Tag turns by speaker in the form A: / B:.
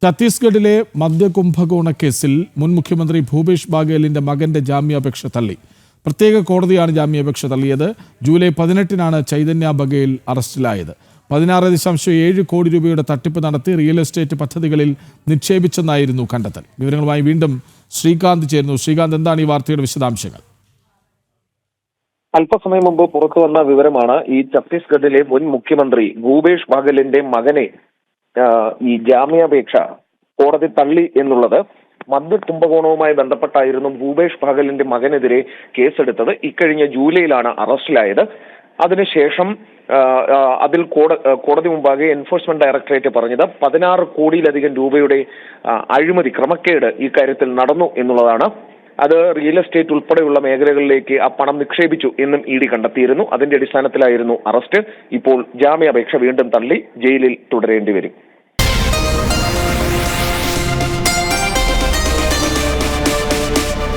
A: ഛത്തീസ്ഗഡിലെ മദ്യകുംഭകോണ കേസിൽ മുൻ മുഖ്യമന്ത്രി ഭൂപേഷ് ബാഗേലിന്റെ മകന്റെ ജാമ്യാപേക്ഷ തള്ളി. പ്രത്യേക കോടതിയാണ് ജാമ്യാപേക്ഷ തള്ളിയത്. ജൂലൈ 18-നാണ് ചൈതന്യ ബഗേൽ അറസ്റ്റിലായത്. 16.7 കോടി രൂപയുടെ തട്ടിപ്പ് നടത്തി റിയൽ എസ്റ്റേറ്റ് പദ്ധതികളിൽ നിക്ഷേപിച്ചെന്നായിരുന്നു കണ്ടെത്തൽ. വിവരങ്ങളുമായി വീണ്ടും ശ്രീകാന്ത് ചേരുന്നു. ശ്രീകാന്ത്, എന്താണ് ഈ വാർത്തയുടെ വിശദാംശങ്ങൾ?
B: അല്പസമയം മുമ്പ് പുറത്തു വന്ന വിവരമാണ് ഈ ഛത്തീസ്ഗഡിലെ മുൻ മുഖ്യമന്ത്രി ഭൂപേഷ് ബാഗലിന്റെ മകനെ ഈ ജാമ്യാപേക്ഷ കോടതി തള്ളി എന്നുള്ളത്. മദ്യ കുംഭകോണവുമായി ബന്ധപ്പെട്ടായിരുന്നു ഭൂപേഷ് ബാഗലിന്റെ മകനെതിരെ കേസെടുത്തത്. ഇക്കഴിഞ്ഞ ജൂലൈയിലാണ് അറസ്റ്റിലായത്. അതിനുശേഷം അതിൽ കോടതി മുമ്പാകെ എൻഫോഴ്സ്മെന്റ് ഡയറക്ടറേറ്റ് പറഞ്ഞത് 16 കോടിയിലധികം രൂപയുടെ അഴിമതി, ക്രമക്കേട് ഈ കാര്യത്തിൽ നടന്നു എന്നുള്ളതാണ്. അത് റിയൽ എസ്റ്റേറ്റ് ഉൾപ്പെടെയുള്ള മേഖലകളിലേക്ക് ആ പണം നിക്ഷേപിച്ചു എന്നും ഇ ഡി കണ്ടെത്തിയിരുന്നു. അതിന്റെ അടിസ്ഥാനത്തിലായിരുന്നു അറസ്റ്റ്. ഇപ്പോൾ ജാമ്യാപേക്ഷ വീണ്ടും തള്ളി ജയിലിൽ തുടരേണ്ടി വരും.